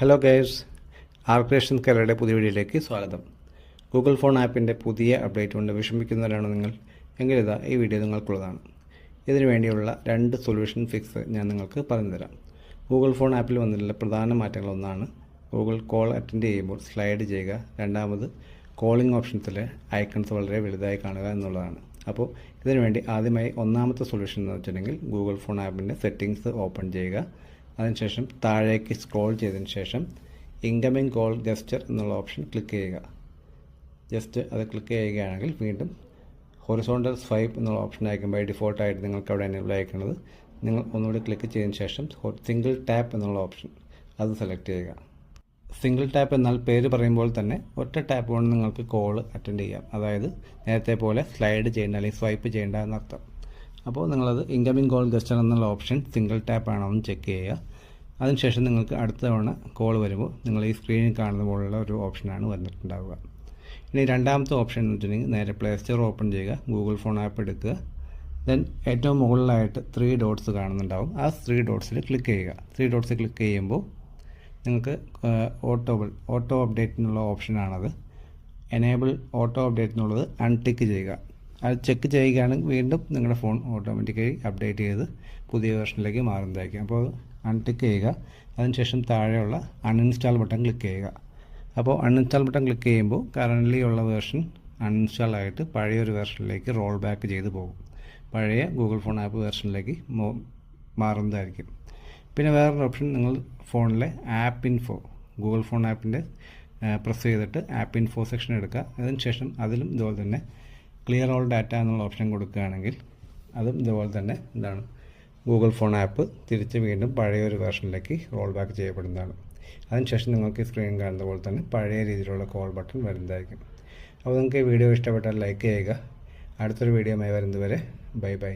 Hello guys, ആർക്രിയേഷൻ കേരളയുടെ പുതിയ വീഡിയോയിലേക്ക് സ്വാഗതം. ഗൂഗിൾ ഫോൺ ആപ്പിൻ്റെ പുതിയ അപ്ഡേറ്റ് കൊണ്ട് വിഷമിക്കുന്നവരാണ് നിങ്ങൾ എങ്കിലിതാ ഈ വീഡിയോ നിങ്ങൾക്കുള്ളതാണ്. ഇതിനു വേണ്ടിയുള്ള 2 സൊല്യൂഷൻ ഫിക്സ് ഞാൻ നിങ്ങൾക്ക് പറഞ്ഞുതരാം. ഗൂഗിൾ ഫോൺ ആപ്പിൽ വന്നിട്ടുള്ള പ്രധാന മാറ്റങ്ങളൊന്നാണ് ഗൂഗിൾ കോൾ അറ്റൻഡ് ചെയ്യുമ്പോൾ സ്ലൈഡ് ചെയ്യുക, രണ്ടാമത് കോളിംഗ് ഓപ്ഷൻസിലെ ഐക്കൺസ് വളരെ വലുതായി കാണുക എന്നുള്ളതാണ്. അപ്പോൾ ഇതിനുവേണ്ടി ആദ്യമായി ഒന്നാമത്തെ സൊല്യൂഷൻ എന്ന് വെച്ചിട്ടുണ്ടെങ്കിൽ ഗൂഗിൾ ഫോൺ ആപ്പിൻ്റെ സെറ്റിങ്സ് ഓപ്പൺ ചെയ്യുക. അതിനുശേഷം താഴേക്ക് സ്ക്രോൾ ചെയ്തതിന് ശേഷം ഇൻകമിംഗ് കോൾ ഗസ്റ്റർ എന്നുള്ള ഓപ്ഷൻ ക്ലിക്ക് ചെയ്യുക. ജസ്റ്റ് അത് ക്ലിക്ക് ചെയ്യുകയാണെങ്കിൽ വീണ്ടും ഹൊറിസോണ്ടൽ സ്വൈപ്പ് എന്നുള്ള ഓപ്ഷൻ ആയിരിക്കും ബൈ ഡിഫോൾട്ടായിട്ട് നിങ്ങൾക്ക് അവിടെ എനേബിൾ അയക്കുന്നത്. നിങ്ങൾ ഒന്നുകൂടി ക്ലിക്ക് ചെയ്തതിന് ശേഷം സിംഗിൾ ടാപ്പ് എന്നുള്ള ഓപ്ഷൻ അത് സെലക്ട് ചെയ്യുക. സിംഗിൾ ടാപ്പ് എന്നാൽ പേര് പറയുമ്പോൾ തന്നെ ഒറ്റ ടാപ്പ് കൊണ്ട് നിങ്ങൾക്ക് കോൾ അറ്റൻഡ് ചെയ്യാം. അതായത് നേരത്തെ പോലെ സ്ലൈഡ് ചെയ്യേണ്ട അല്ലെങ്കിൽ സ്വൈപ്പ് ചെയ്യേണ്ട എന്നർത്ഥം. അപ്പോൾ നിങ്ങളത് ഇൻകമിംഗ് കോൾ ഗസ്റ്റർ എന്നുള്ള ഓപ്ഷൻ സിംഗിൾ ടാപ്പ് ആണോ എന്ന് ചെക്ക് ചെയ്യുക. അതിനുശേഷം നിങ്ങൾക്ക് അടുത്ത തവണ കോൾ വരുമ്പോൾ നിങ്ങൾ ഈ സ്ക്രീനിൽ കാണുന്ന പോലുള്ള ഒരു ഓപ്ഷനാണ് വന്നിട്ടുണ്ടാവുക. ഇനി രണ്ടാമത്തെ ഓപ്ഷൻ എന്ന് വെച്ചിട്ടുണ്ടെങ്കിൽ നേരെ പ്ലേ സ്റ്റോർ ഓപ്പൺ ചെയ്യുക, ഗൂഗിൾ ഫോൺ ആപ്പ് എടുക്കുക. ദെൻ ഏറ്റവും മുകളിലായിട്ട് 3 ഡോട്ട്സ് കാണുന്നുണ്ടാവും. ആ 3 ഡോട്ട്സിൽ ക്ലിക്ക് ചെയ്യുക. 3 ഡോട്ട്സിൽ ക്ലിക്ക് ചെയ്യുമ്പോൾ നിങ്ങൾക്ക് ഓട്ടോ അപ്ഡേറ്റ് എന്നുള്ള ഓപ്ഷനാണത്. എനേബിൾ ഓട്ടോ അപ്ഡേറ്റ് എന്നുള്ളത് അൺടിക്ക് ചെയ്യുക. അത് ചെക്ക് ചെയ്യുകയാണെങ്കിൽ വീണ്ടും നിങ്ങളുടെ ഫോൺ ഓട്ടോമാറ്റിക്കായി അപ്ഡേറ്റ് ചെയ്ത് പുതിയ വെർഷനിലേക്ക് മാറുന്നതായിരിക്കും. അപ്പോൾ അൺടിക്ക് ചെയ്യുക. അതിനുശേഷം താഴെയുള്ള അൺഇൻസ്റ്റാൾ ബട്ടൺ ക്ലിക്ക് ചെയ്യുക. അപ്പോൾ അൺഇൻസ്റ്റാൾ ബട്ടൺ ക്ലിക്ക് ചെയ്യുമ്പോൾ കറൻ്റ്ലി ഉള്ള വേർഷൻ അൺഇൻസ്റ്റാൾ ആയിട്ട് പഴയൊരു വെർഷനിലേക്ക് റോൾ ബാക്ക് ചെയ്ത് പോകും. പഴയ ഗൂഗിൾ ഫോൺ ആപ്പ് വെർഷനിലേക്ക് മാറുന്നതായിരിക്കും. പിന്നെ വേറൊരു ഓപ്ഷൻ, നിങ്ങൾ ഫോണിലെ ആപ്പ് ഇൻഫോ ഗൂഗിൾ ഫോൺ ആപ്പിൻ്റെ പ്രസ് ചെയ്തിട്ട് ആപ്പ് ഇൻഫോ സെക്ഷൻ എടുക്കുക. അതിനുശേഷം അതിലും ഇതുപോലെ തന്നെ ക്ലിയർ ഓൾ ഡാറ്റ എന്നുള്ള ഓപ്ഷൻ കൊടുക്കുകയാണെങ്കിൽ അതും ഇതുപോലെ തന്നെ ഗൂഗിൾ ഫോൺ ആപ്പ് തിരിച്ച് വീണ്ടും പഴയൊരു വെർഷനിലേക്ക് റോൾ ബാക്ക് ചെയ്യപ്പെടുന്നതാണ്. അതിനുശേഷം നിങ്ങൾക്ക് ഈ സ്ക്രീൻ കാണുന്ന പോലെ തന്നെ പഴയ രീതിയിലുള്ള കോൾ ബട്ടൺ വരുന്നതായിരിക്കും. അപ്പോൾ നിങ്ങൾക്ക് ഈ വീഡിയോ ഇഷ്ടപ്പെട്ടാൽ ലൈക്ക് ചെയ്യുക. അടുത്തൊരു വീഡിയോയുമായി വരുന്നതുവരെ ബൈ ബൈ.